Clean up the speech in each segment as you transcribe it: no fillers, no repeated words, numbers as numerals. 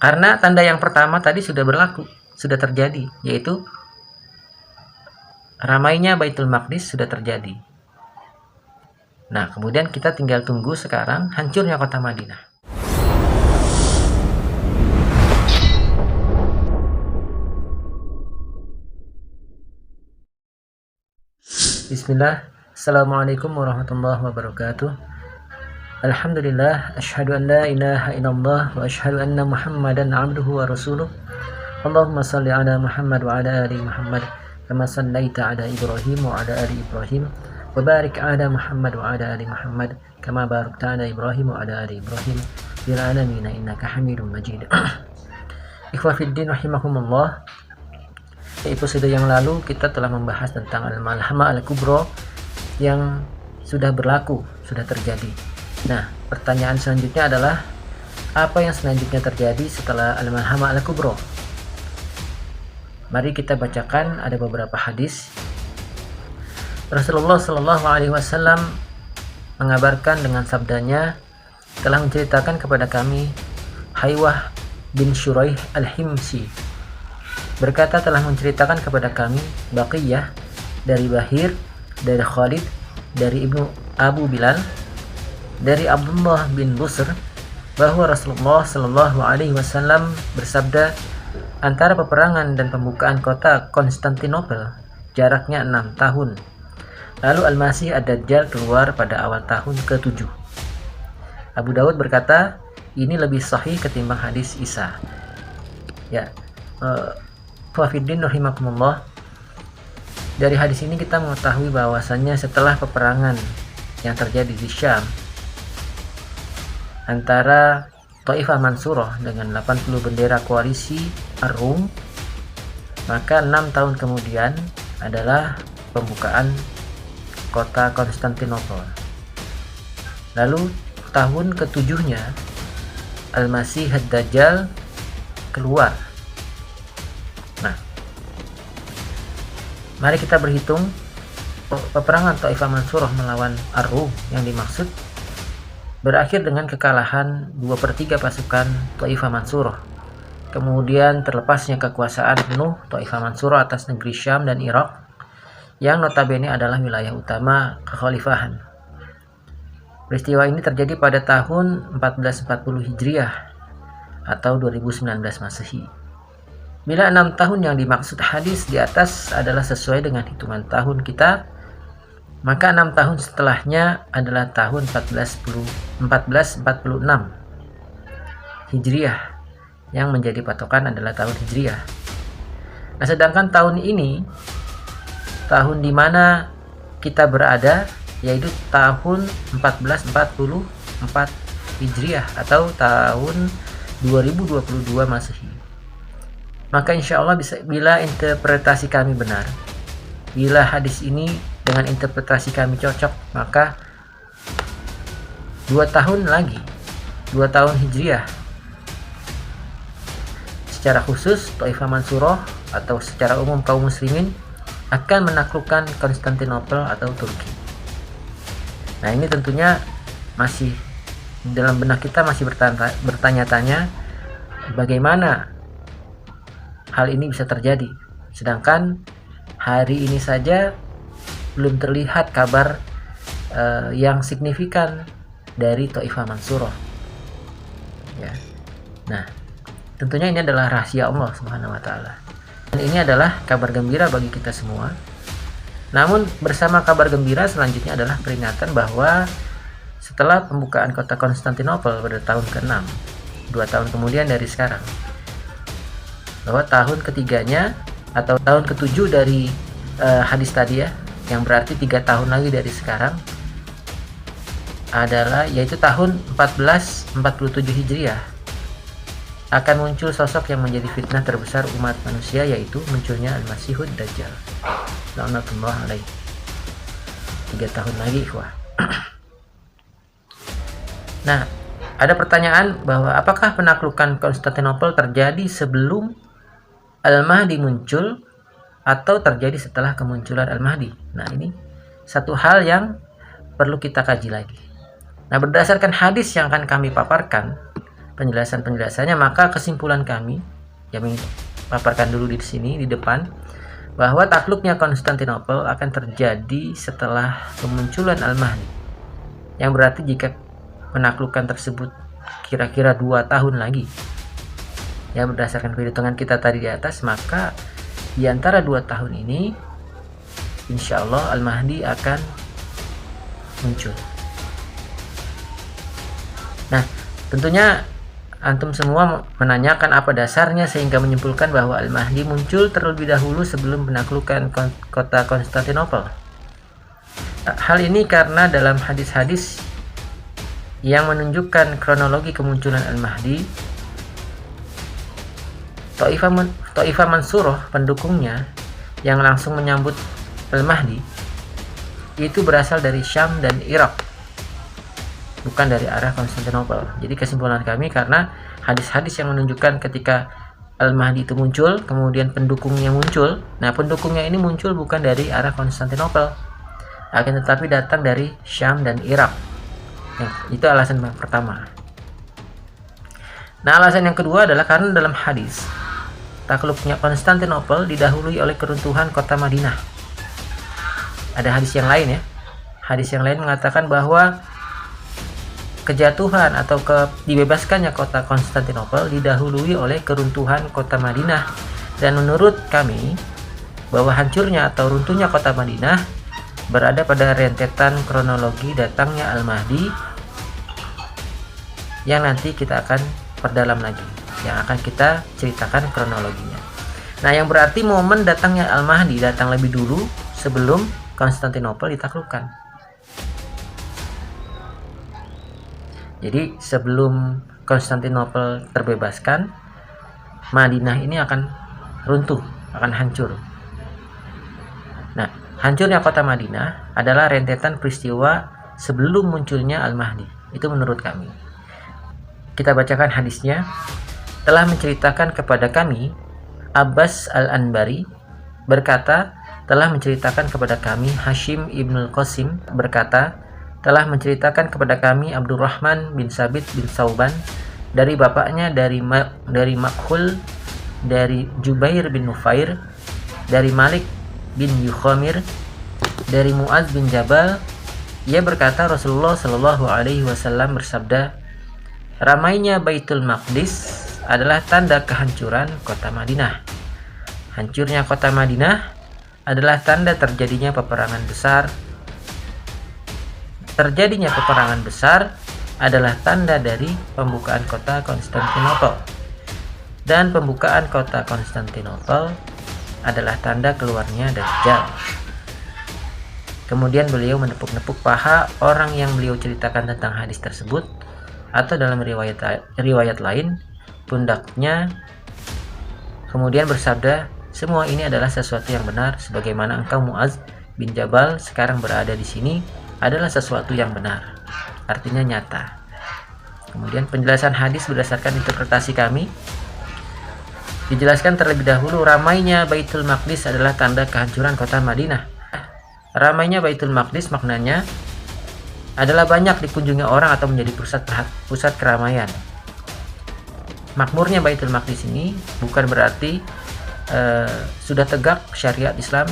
Karena tanda yang pertama tadi sudah berlaku, sudah terjadi, yaitu ramainya Baitul Maqdis sudah terjadi. Nah, kemudian kita tinggal tunggu sekarang hancurnya kota Madinah. Bismillah. Assalamualaikum warahmatullahi wabarakatuh. Alhamdulillah, asyhadu an la ilaha illallah wa asyhadu anna Muhammadan abduhu wa rasuluh. Allahumma salli ala Muhammad wa ala ali Muhammad kama sallaita ala Ibrahim wa ala ali Ibrahim wa barik ala Muhammad wa ala ali Muhammad kama barakta ala Ibrahim wa ala ali Ibrahim fil alamin innaka Hamidum Majid. Ikhwah fiddin rahimakumullah. Episode yang lalu kita telah membahas tentang Al-Malhamah Al-Kubra yang sudah berlaku, sudah terjadi. Nah, pertanyaan selanjutnya adalah apa yang selanjutnya terjadi setelah Al-Malhamah Al-Kubra? Mari kita bacakan, ada beberapa hadis. Rasulullah Shallallahu Alaihi Wasallam mengabarkan dengan sabdanya, telah menceritakan kepada kami Haywah bin Shuraih Al-Himsi berkata, telah menceritakan kepada kami Baqiyah dari Bahir, dari Khalid, dari Ibnu Abu Bilal, dari Abdullah bin Busr, bahwa Rasulullah Shallallahu Alaihi Wasallam bersabda, antara peperangan dan pembukaan kota Konstantinopel jaraknya 6 tahun. Lalu Al-Masih Ad-Dajjal keluar pada awal tahun ke-7. Abu Daud berkata, ini lebih sahih ketimbang hadis Isa. Ya, Fafiddin rahimakumullah. Dari hadis ini kita mengetahui bahwasannya setelah peperangan yang terjadi di Syam antara Taifah Mansurah dengan 80 bendera koalisi Ar-Rum, maka 6 tahun kemudian adalah pembukaan kota Konstantinopel. Lalu tahun ke-7-nya Al-Masih Ad-Dajjal keluar. Nah, mari kita berhitung peperangan Taifah Mansurah melawan Ar-Rum yang dimaksud berakhir dengan kekalahan 2/3 pasukan Taifah Mansurah. Kemudian terlepasnya kekuasaan penuh Taifah Mansurah atas negeri Syam dan Irak yang notabene adalah wilayah utama kekhalifahan. Peristiwa ini terjadi pada tahun 1440 Hijriah atau 2019 Masehi. Bila 6 tahun yang dimaksud hadis di atas adalah sesuai dengan hitungan tahun kita, maka 6 tahun setelahnya adalah tahun 1446 Hijriah, yang menjadi patokan adalah tahun Hijriah. Nah, sedangkan tahun ini, tahun di mana kita berada, yaitu tahun 1444 Hijriah atau tahun 2022 Masehi. Maka insya Allah bila interpretasi kami benar, bila hadis ini dengan interpretasi kami cocok, maka 2 tahun lagi, 2 tahun Hijriah, secara khusus Taifah Mansurah atau secara umum kaum muslimin akan menaklukkan Konstantinopel atau Turki. Nah, ini tentunya masih dalam benak kita masih bertanya-tanya bagaimana hal ini bisa terjadi, sedangkan hari ini saja belum terlihat kabar yang signifikan dari Taifah Mansurah. Ya. Nah, tentunya ini adalah rahasia Allah Subhanahu wa taala. Dan ini adalah kabar gembira bagi kita semua. Namun bersama kabar gembira selanjutnya adalah peringatan bahwa setelah pembukaan kota Konstantinopel pada tahun ke-6, 2 tahun kemudian dari sekarang, bahwa tahun ketiganya atau tahun ke-7 dari hadis tadi ya, yang berarti 3 tahun lagi dari sekarang adalah yaitu tahun 1447 Hijriah, akan muncul sosok yang menjadi fitnah terbesar umat manusia, yaitu munculnya Al-Masihud Dajjal la'natullah alaih. 3 tahun lagi, ikhwah. Nah, ada pertanyaan bahwa apakah penaklukan Konstantinopel terjadi sebelum Al-Mahdi muncul atau terjadi setelah kemunculan Al-Mahdi? Nah, ini satu hal yang perlu kita kaji lagi. Nah, berdasarkan hadis yang akan kami paparkan, penjelasannya, maka kesimpulan kami yang paparkan dulu di sini di depan, bahwa takluknya Konstantinopel akan terjadi setelah kemunculan Al-Mahdi, yang berarti jika penaklukan tersebut kira-kira 2 tahun lagi ya, berdasarkan perhitungan kita tadi di atas, maka di antara 2 tahun ini insya Allah Al-Mahdi akan muncul. Nah, tentunya antum semua menanyakan apa dasarnya sehingga menyimpulkan bahwa Al-Mahdi muncul terlebih dahulu sebelum penaklukan kota Konstantinopel. Hal ini karena dalam hadis-hadis yang menunjukkan kronologi kemunculan Al-Mahdi, Taifah Mansurah, pendukungnya yang langsung menyambut Al-Mahdi, itu berasal dari Syam dan Irak, bukan dari arah Konstantinopel. Jadi kesimpulan kami, karena hadis-hadis yang menunjukkan ketika Al-Mahdi itu muncul, kemudian pendukungnya muncul. Nah, pendukungnya ini muncul bukan dari arah Konstantinopel, akan tetapi datang dari Syam dan Irak. Itu alasan pertama. Nah, alasan yang kedua adalah karena dalam hadis takluknya Konstantinopel didahului oleh keruntuhan kota Madinah. Ada hadis yang lain ya. Hadis yang lain mengatakan bahwa kejatuhan atau dibebaskannya kota Konstantinopel didahului oleh keruntuhan kota Madinah. Dan menurut kami bahwa hancurnya atau runtuhnya kota Madinah berada pada rentetan kronologi datangnya Al-Mahdi yang nanti kita akan perdalam lagi, yang akan kita ceritakan kronologinya. Nah, yang berarti momen datangnya Al-Mahdi datang lebih dulu sebelum Konstantinopel ditaklukkan. Jadi sebelum Konstantinopel terbebaskan, Madinah ini akan runtuh, akan hancur. Nah, hancurnya kota Madinah adalah rentetan peristiwa sebelum munculnya Al-Mahdi. Itu menurut kami. Kita bacakan hadisnya. Telah menceritakan kepada kami Abbas Al-Anbari berkata, telah menceritakan kepada kami Hashim Ibnul Qasim berkata, telah menceritakan kepada kami Abdurrahman bin Sabit bin Sauban dari bapaknya dari Makhul, dari Jubair bin Nufair, dari Malik bin Yukhamir, dari Muaz bin Jabal. Ia berkata, Rasulullah Shallallahu Alaihi Wasallam bersabda, ramainya Baitul Maqdis adalah tanda kehancuran kota Madinah. Hancurnya kota Madinah adalah tanda terjadinya peperangan besar. Terjadinya peperangan besar adalah tanda dari pembukaan kota Konstantinopel. Dan pembukaan kota Konstantinopel adalah tanda keluarnya Dajjal. Kemudian beliau menepuk-nepuk paha orang yang beliau ceritakan tentang hadis tersebut, atau dalam riwayat lain, pundaknya. Kemudian bersabda, semua ini adalah sesuatu yang benar, sebagaimana engkau Muaz bin Jabal sekarang berada di sini adalah sesuatu yang benar, artinya nyata. Kemudian penjelasan hadis berdasarkan interpretasi kami. Dijelaskan terlebih dahulu, ramainya Baitul Maqdis adalah tanda kehancuran kota Madinah. Ramainya Baitul Maqdis maknanya adalah banyak dikunjungi orang atau menjadi pusat keramaian. Makmurnya Baitul Maqdis ini bukan berarti sudah tegak syariat Islam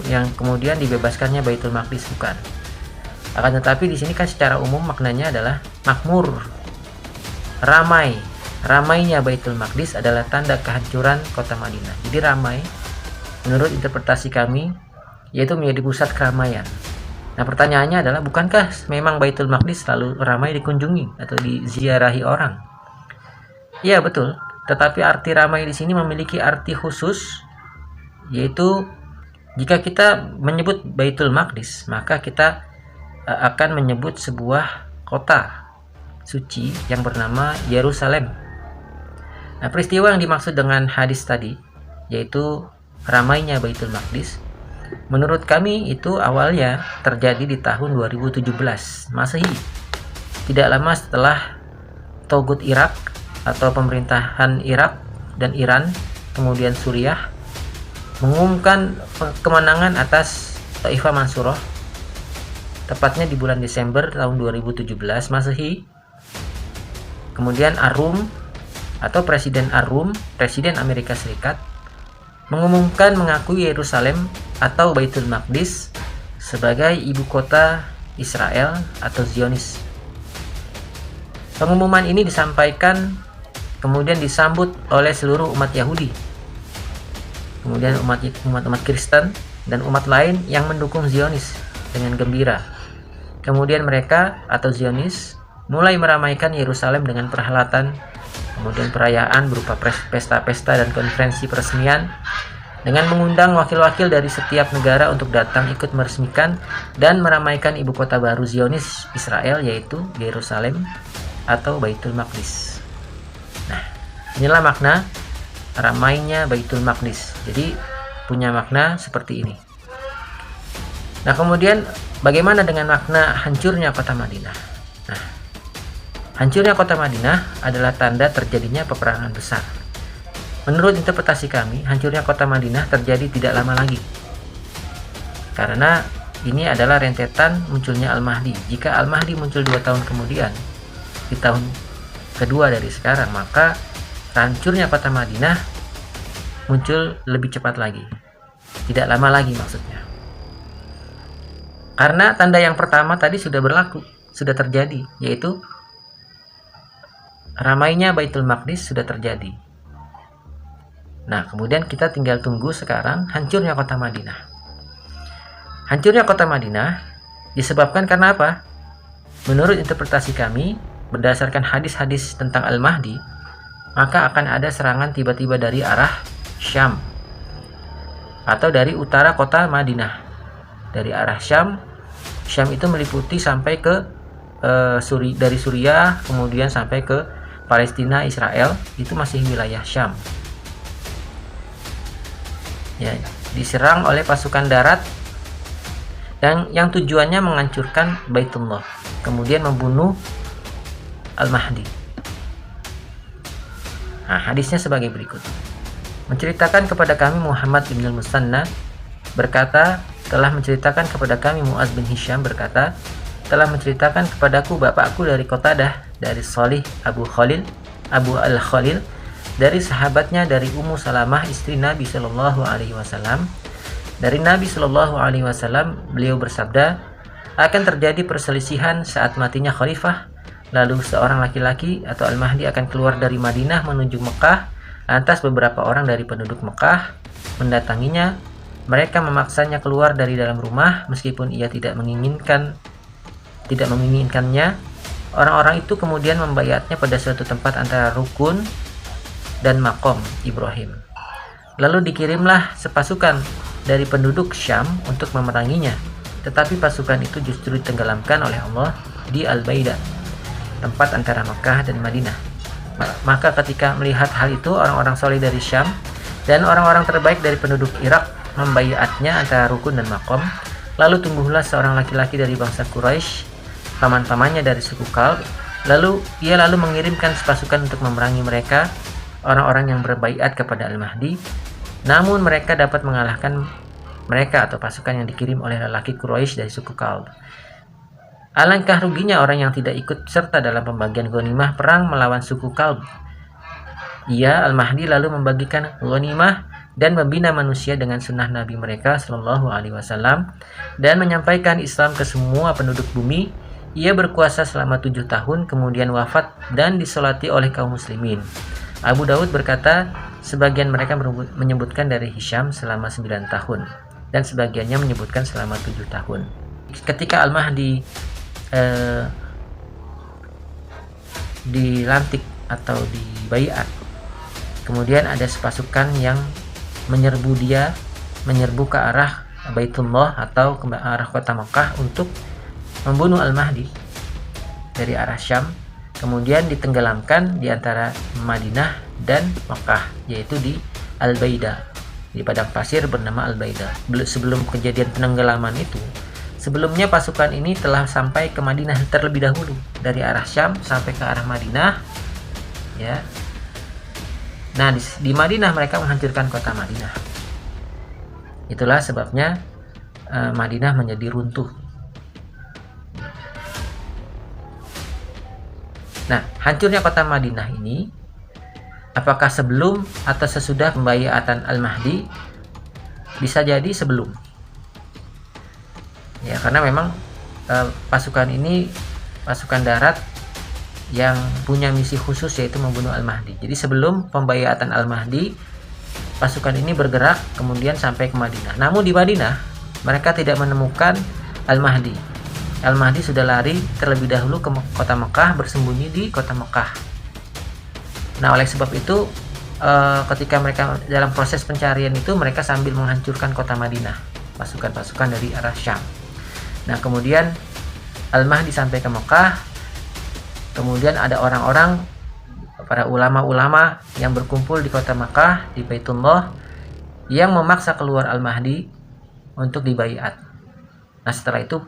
yang kemudian dibebaskannya Baitul Maqdis, bukan. Akan tetapi di sini kan secara umum maknanya adalah makmur, ramai. Ramainya Baitul Maqdis adalah tanda kehancuran kota Madinah. Jadi ramai menurut interpretasi kami yaitu menjadi pusat keramaian. Nah, pertanyaannya adalah, bukankah memang Baitul Maqdis selalu ramai dikunjungi atau diziarahi orang? Iya, betul. Tetapi arti ramai di sini memiliki arti khusus, yaitu jika kita menyebut Baitul Maqdis, maka kita akan menyebut sebuah kota suci yang bernama Yerusalem. Nah, peristiwa yang dimaksud dengan hadis tadi, yaitu ramainya Baitul Maqdis, menurut kami itu awalnya terjadi di tahun 2017 Masehi, tidak lama setelah Togut Irak atau pemerintahan Irak dan Iran, kemudian Suriah, mengumumkan kemenangan atas Taifah Mansurah, tepatnya di bulan Desember tahun 2017 Masehi. Kemudian Arum atau Presiden Ar-Rum, Presiden Amerika Serikat, mengumumkan mengakui Yerusalem atau Baitul Maqdis sebagai ibu kota Israel atau Zionis. Pengumuman ini disampaikan kemudian disambut oleh seluruh umat Yahudi, kemudian umat Kristen dan umat lain yang mendukung Zionis dengan gembira. Kemudian mereka atau Zionis mulai meramaikan Yerusalem dengan perhelatan, kemudian perayaan berupa pesta-pesta dan konferensi peresmian dengan mengundang wakil-wakil dari setiap negara untuk datang ikut meresmikan dan meramaikan ibu kota baru Zionis Israel, yaitu Yerusalem atau Baitul Maqdis. Nah, inilah makna ramainya Baitul Maqdis. Jadi punya makna seperti ini. Nah, kemudian bagaimana dengan makna hancurnya kota Madinah? Nah, hancurnya kota Madinah adalah tanda terjadinya peperangan besar. Menurut interpretasi kami, hancurnya kota Madinah terjadi tidak lama lagi. Karena ini adalah rentetan munculnya Al-Mahdi. Jika Al-Mahdi muncul 2 tahun kemudian, di tahun kedua dari sekarang, maka hancurnya kota Madinah muncul lebih cepat lagi. Tidak lama lagi maksudnya. Karena tanda yang pertama tadi sudah berlaku, sudah terjadi, yaitu ramainya Baitul Maqdis sudah terjadi. Nah, kemudian kita tinggal tunggu sekarang hancurnya kota Madinah. Hancurnya kota Madinah disebabkan karena apa? Menurut interpretasi kami, berdasarkan hadis-hadis tentang Al-Mahdi, maka akan ada serangan tiba-tiba dari arah Syam atau dari utara kota Madinah. Dari arah Syam itu meliputi sampai ke dari Suriah, kemudian sampai ke Palestina, Israel, itu masih wilayah Syam. Ya, diserang oleh pasukan darat dan yang tujuannya menghancurkan Baitullah, kemudian membunuh Al-Mahdi. Nah, hadisnya sebagai berikut. Menceritakan kepada kami Muhammad bin al-Musanna berkata, telah menceritakan kepada kami Mu'adz bin Hisham berkata, telah menceritakan kepadaku bapakku dari Qatadah, dari Salih Abu Al-Khalil, dari sahabatnya dari Ummu Salamah istri Nabi Shallallahu Alaihi Wasallam. Dari Nabi Shallallahu Alaihi Wasallam, beliau bersabda, akan terjadi perselisihan saat matinya khalifah. Lalu seorang laki-laki atau Al-Mahdi akan keluar dari Madinah menuju Mekah. Lantas beberapa orang dari penduduk Mekah mendatanginya. Mereka memaksanya keluar dari dalam rumah meskipun ia tidak menginginkannya. Orang-orang itu kemudian membayatnya pada suatu tempat antara Rukun dan Maqam Ibrahim. Lalu dikirimlah sepasukan dari penduduk Syam untuk memeranginya. Tetapi pasukan itu justru ditenggelamkan oleh Allah di Al-Baidah, tempat antara Makkah dan Madinah. Maka ketika melihat hal itu, orang-orang soleh dari Syam dan orang-orang terbaik dari penduduk Irak membaiatnya antara Rukun dan Maqam. Lalu tumbuhlah seorang laki-laki dari bangsa Quraisy, paman-pamannya dari suku Kalb. Lalu ia mengirimkan pasukan untuk memerangi mereka, orang-orang yang berbaiat kepada Al-Mahdi. Namun mereka dapat mengalahkan mereka atau pasukan yang dikirim oleh lelaki Quraisy dari suku Kalb. Alangkah ruginya orang yang tidak ikut serta dalam pembagian ghanimah perang melawan suku Kalb. Ia, Al-Mahdi, lalu membagikan ghanimah dan membina manusia dengan sunnah Nabi mereka Shallallahu Alaihi Wasallam dan menyampaikan Islam ke semua penduduk bumi. Ia berkuasa selama 7 tahun, kemudian wafat dan disolati oleh kaum muslimin. Abu Daud berkata, sebagian mereka menyebutkan dari Hisham selama 9 tahun dan sebagiannya menyebutkan selama 7 tahun. Ketika Al-Mahdi dilantik atau dibaiat, kemudian ada sepasukan yang menyerbu ke arah Baitullah atau ke arah kota Makkah untuk membunuh Al-Mahdi dari arah Syam, kemudian ditenggelamkan di antara Madinah dan Makkah, yaitu di Al-Baidah, di padang pasir bernama Al-Baidah. Sebelum kejadian penenggelaman itu, sebelumnya pasukan ini telah sampai ke Madinah terlebih dahulu, dari arah Syam sampai ke arah Madinah, ya. Nah, di Madinah mereka menghancurkan kota Madinah. Itulah sebabnya Madinah menjadi runtuh. Nah, hancurnya kota Madinah ini Apakah sebelum atau sesudah pembayatan Al-Mahdi? Bisa jadi sebelum. Ya, karena memang pasukan ini pasukan darat yang punya misi khusus, yaitu membunuh Al-Mahdi. Jadi sebelum pembayatan Al-Mahdi, pasukan ini bergerak kemudian sampai ke Madinah. Namun di Madinah mereka tidak menemukan Al-Mahdi. Al-Mahdi sudah lari terlebih dahulu ke kota Mekah, bersembunyi di kota Mekah. Nah, oleh sebab itu ketika mereka dalam proses pencarian itu, mereka sambil menghancurkan kota Madinah, pasukan-pasukan dari arah Syam. Nah, kemudian Al-Mahdi sampai ke Mekah. Kemudian ada orang-orang, para ulama-ulama yang berkumpul di kota Mekah, di Baitullah, yang memaksa keluar Al-Mahdi untuk dibaiat. Nah, setelah itu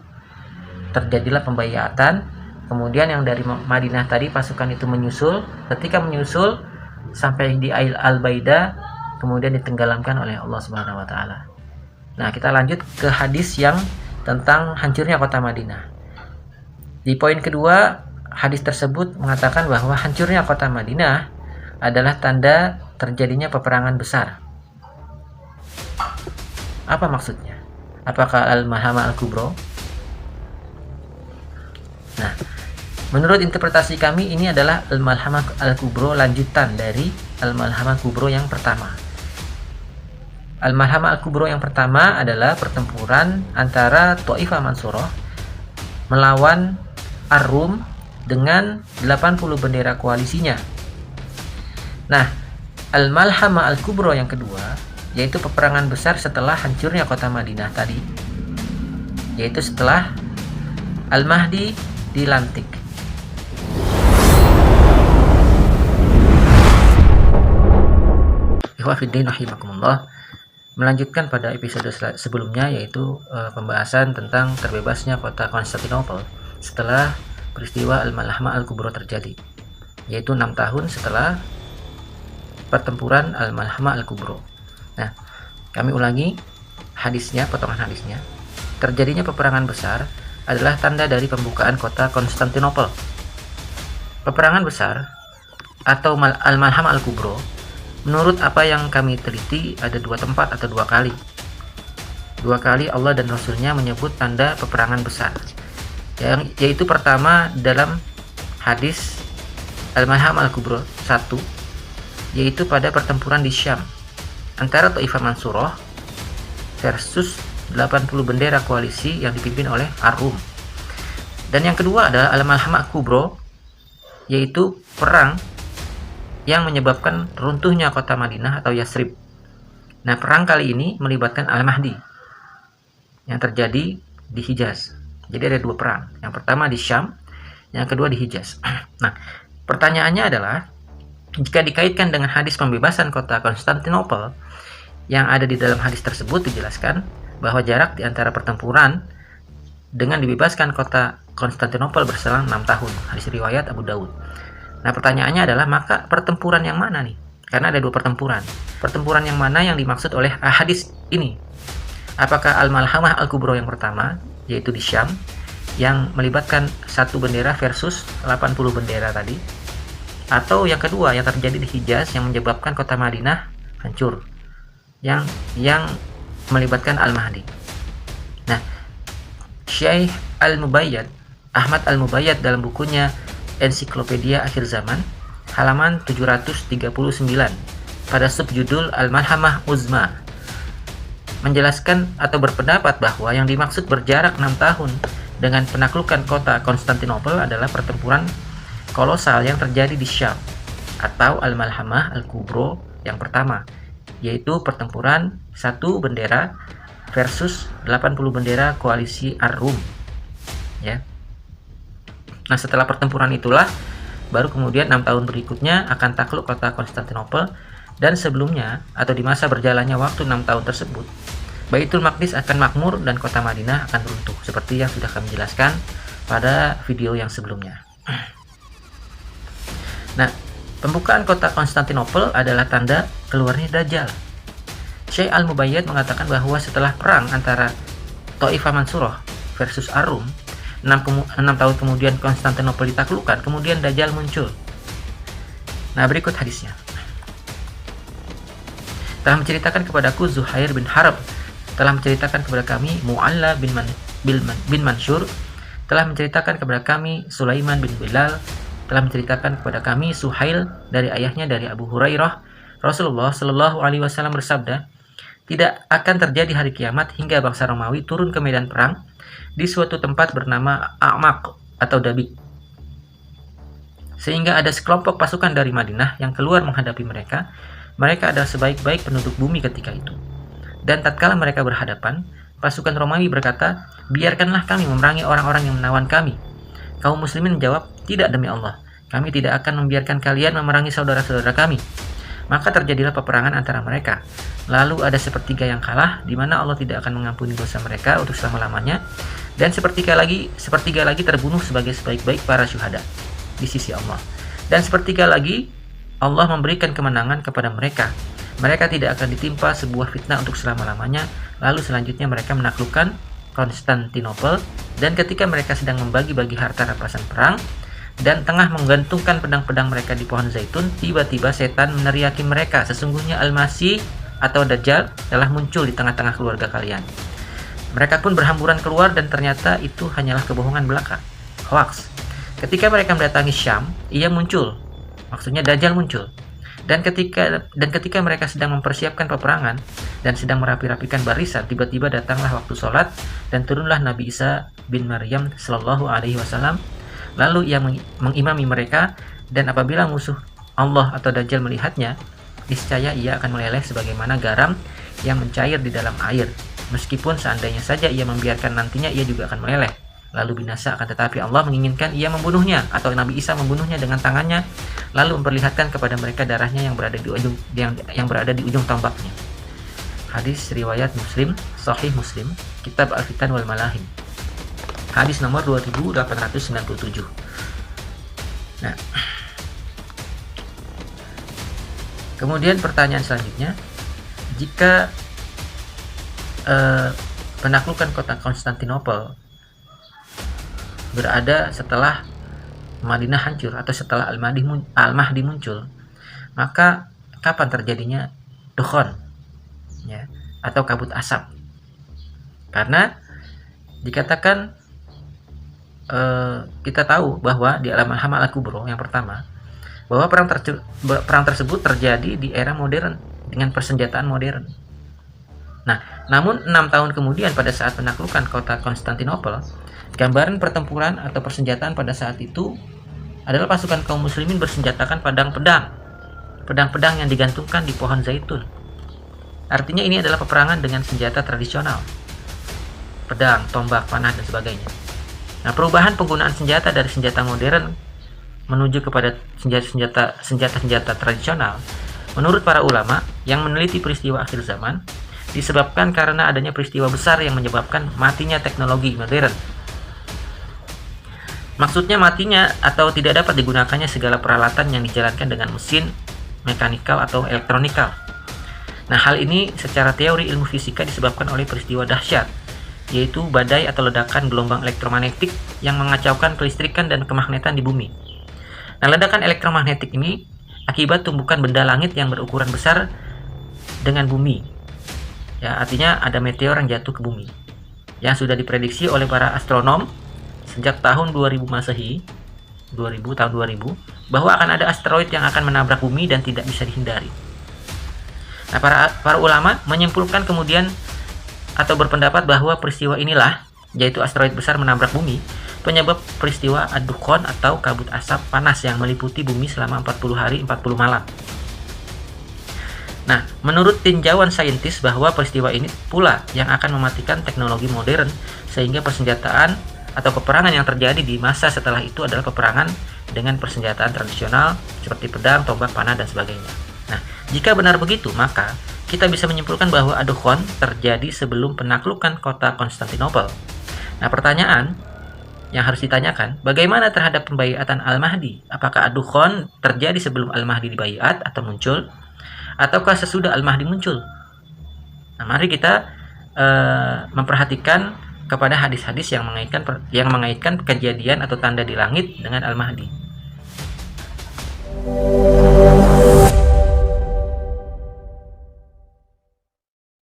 terjadilah pembaiatan. Kemudian yang dari Madinah tadi, pasukan itu menyusul. Ketika menyusul sampai di Ail Al-Baida, kemudian ditenggelamkan oleh Allah Subhanahu wa taala. Nah, kita lanjut ke hadis yang tentang hancurnya kota Madinah. Di poin kedua, hadis tersebut mengatakan bahwa hancurnya kota Madinah adalah tanda terjadinya peperangan besar. Apa maksudnya? Apakah Al-Malhamah Al-Kubra? Nah, menurut interpretasi kami, ini adalah Al-Malhamah Al-Kubra, lanjutan dari Al-Malhamah Al-Kubra yang pertama. Al-Malhamah Al-Kubra yang pertama adalah pertempuran antara Thaifah Mansurah melawan Ar-Rum dengan 80 bendera koalisinya. Nah, Al-Malhamah Al-Kubra yang kedua, yaitu peperangan besar setelah hancurnya kota Madinah tadi, yaitu setelah Al-Mahdi dilantik. Ikhwatiddin rahimakumullah. Melanjutkan pada episode sebelumnya, yaitu pembahasan tentang terbebasnya kota Konstantinopel setelah peristiwa Al-Malhamah Al-Kubra terjadi, yaitu 6 tahun setelah pertempuran Al-Malhamah Al-Kubra. Nah, kami ulangi hadisnya, potongan hadisnya. Terjadinya peperangan besar adalah tanda dari pembukaan kota Konstantinopel. Peperangan besar atau Al-Malhamah Al-Kubra, menurut apa yang kami teliti, ada 2 tempat atau 2 kali. 2 kali Allah dan Rasulnya menyebut tanda peperangan besar, yaitu pertama dalam hadis Al-Malhamah Al-Kubra 1, yaitu pada pertempuran di Syam antara Thaifah Mansurah versus 80 bendera koalisi yang dipimpin oleh Ar-Rum. Dan yang kedua adalah Al-Malhamah Al-Kubra, yaitu perang yang menyebabkan runtuhnya kota Madinah atau Yasrib. Nah, perang kali ini melibatkan Al-Mahdi yang terjadi di Hijaz. Jadi ada 2 perang. Yang pertama di Syam, yang kedua di Hijaz. Nah, pertanyaannya adalah, jika dikaitkan dengan hadis pembebasan kota Konstantinopel, yang ada di dalam hadis tersebut dijelaskan bahwa jarak di antara pertempuran dengan dibebaskan kota Konstantinopel berselang 6 tahun. Hadis riwayat Abu Daud. Nah, pertanyaannya adalah, maka pertempuran yang mana nih? Karena ada 2 pertempuran. Pertempuran yang mana yang dimaksud oleh hadis ini? Apakah Al-Malhamah Al-Kubra yang pertama, yaitu di Syam, yang melibatkan 1 bendera versus 80 bendera tadi? Atau yang kedua, yang terjadi di Hijaz, yang menyebabkan kota Madinah hancur, yang melibatkan Al-Mahdi? Nah, Syekh Al-Mubayyad, Ahmad Al-Mubayyad, dalam bukunya Ensiklopedia Akhir Zaman, halaman 739, pada subjudul Al-Malhamah Uzma, menjelaskan atau berpendapat bahwa yang dimaksud berjarak 6 tahun dengan penaklukan kota Konstantinopel adalah pertempuran kolosal yang terjadi di Syam atau Al-Malhamah Al-Kubra yang pertama, yaitu pertempuran 1 bendera versus 80 bendera koalisi Ar-Rum, ya. Nah, setelah pertempuran itulah baru kemudian 6 tahun berikutnya akan takluk kota Konstantinopel, dan sebelumnya atau di masa berjalannya waktu 6 tahun tersebut, Baitul Maqdis akan makmur dan kota Madinah akan runtuh, seperti yang sudah kami jelaskan pada video yang sebelumnya. Nah, pembukaan kota Konstantinopel adalah tanda keluarnya Dajjal. Syekh Al-Mubayyad mengatakan bahwa setelah perang antara Thaifah Mansurah versus Ar-Rum, 6 tahun kemudian Konstantinopel ditaklukkan, kemudian Dajjal muncul. Nah, berikut hadisnya. telah menceritakan kepadaku Zuhair bin Harb, telah menceritakan kepada kami Mu'alla bin Mansur, telah menceritakan kepada kami Sulaiman bin Bilal, telah menceritakan kepada kami Suhail dari ayahnya dari Abu Hurairah, Rasulullah Shallallahu Alaihi Wasallam bersabda, tidak akan terjadi hari kiamat hingga bangsa Romawi turun ke medan perang di suatu tempat bernama A'maq atau Dabik, sehingga ada sekelompok pasukan dari Madinah yang keluar menghadapi mereka. Mereka adalah sebaik-baik penduduk bumi ketika itu. Dan tatkala mereka berhadapan, pasukan Romawi berkata, biarkanlah kami memerangi orang-orang yang menawan kami. Kaum muslimin menjawab, tidak demi Allah, kami tidak akan membiarkan kalian memerangi saudara-saudara kami. Maka terjadilah peperangan antara mereka. Lalu ada sepertiga yang kalah, di mana Allah tidak akan mengampuni dosa mereka untuk selama-lamanya, dan sepertiga lagi terbunuh sebagai sebaik-baik para syuhada di sisi Allah. Dan sepertiga lagi Allah memberikan kemenangan kepada mereka. Mereka tidak akan ditimpa sebuah fitnah untuk selama-lamanya. Lalu selanjutnya mereka menaklukkan Konstantinopel, dan ketika mereka sedang membagi-bagi harta rampasan perang dan tengah menggantungkan pedang-pedang mereka di pohon zaitun, tiba-tiba setan meneriaki mereka, sesungguhnya Al-Masih atau Dajjal telah muncul di tengah-tengah keluarga kalian. Mereka pun berhamburan keluar, dan ternyata itu hanyalah kebohongan belaka, hoax. Ketika mereka mendatangi Syam, ia muncul, maksudnya Dajjal muncul. Dan ketika mereka sedang mempersiapkan peperangan dan sedang merapi-rapikan barisan, tiba-tiba datanglah waktu sholat dan turunlah Nabi Isa bin Maryam Shallallahu Alaihi Wasallam. Lalu ia mengimami mereka, dan apabila musuh Allah atau Dajjal melihatnya, niscaya ia akan meleleh sebagaimana garam yang mencair di dalam air. Meskipun seandainya saja ia membiarkan, nantinya ia juga akan meleleh lalu binasa, akan tetapi Allah menginginkan ia membunuhnya atau Nabi Isa membunuhnya dengan tangannya, lalu memperlihatkan kepada mereka darahnya yang berada di ujung tombaknya. Hadis riwayat Muslim, Sahih Muslim, Kitab Al-Fitan wal Malahim. Hadis nomor 2897. Nah, kemudian pertanyaan selanjutnya, jika penaklukan kota Konstantinopel berada setelah Madinah hancur atau setelah Al-Mahdi muncul, maka kapan terjadinya dukhon, ya, atau kabut asap? Karena dikatakan kita tahu bahwa di Al-Hamalah Kubro yang pertama, bahwa perang tersebut terjadi di era modern dengan persenjataan modern. Nah, namun 6 tahun kemudian pada saat penaklukan kota Konstantinopel, gambaran pertempuran atau persenjataan pada saat itu adalah pasukan kaum muslimin bersenjatakan pedang yang digantungkan di pohon zaitun. Artinya ini adalah peperangan dengan senjata tradisional, pedang, tombak, panah, dan sebagainya. Nah, perubahan penggunaan senjata dari senjata modern menuju kepada senjata tradisional, menurut para ulama yang meneliti peristiwa akhir zaman, disebabkan karena adanya peristiwa besar yang menyebabkan matinya teknologi modern. Maksudnya matinya atau tidak dapat digunakannya segala peralatan yang dijalankan dengan mesin, mekanikal atau elektronikal. Nah, hal ini secara teori ilmu fisika disebabkan oleh peristiwa dahsyat, yaitu badai atau ledakan gelombang elektromagnetik yang mengacaukan kelistrikan dan kemagnetan di bumi. Nah, ledakan elektromagnetik ini akibat tumbukan benda langit yang berukuran besar dengan bumi. Ya, artinya ada meteor yang jatuh ke bumi, yang sudah diprediksi oleh para astronom sejak tahun 2000 Masehi, tahun 2000, bahwa akan ada asteroid yang akan menabrak bumi dan tidak bisa dihindari. Nah, para ulama menyimpulkan kemudian atau berpendapat bahwa peristiwa inilah, yaitu asteroid besar menabrak bumi, penyebab peristiwa ad-dukhon atau kabut asap panas yang meliputi bumi selama 40 hari 40 malam. Nah, menurut tinjauan saintis bahwa peristiwa ini pula yang akan mematikan teknologi modern, sehingga persenjataan atau peperangan yang terjadi di masa setelah itu adalah peperangan dengan persenjataan tradisional seperti pedang, tombak, panah, dan sebagainya. Nah, jika benar begitu, maka kita bisa menyimpulkan bahwa ad-dukhon terjadi sebelum penaklukan kota Konstantinopel. Nah, pertanyaan yang harus ditanyakan, bagaimana terhadap pembaiatan Al-Mahdi? Apakah ad-dukhon terjadi sebelum Al-Mahdi dibaiat atau muncul, ataukah sesudah Al-Mahdi muncul? Nah, mari kita memperhatikan kepada hadis-hadis yang mengaitkan kejadian atau tanda di langit dengan Al-Mahdi.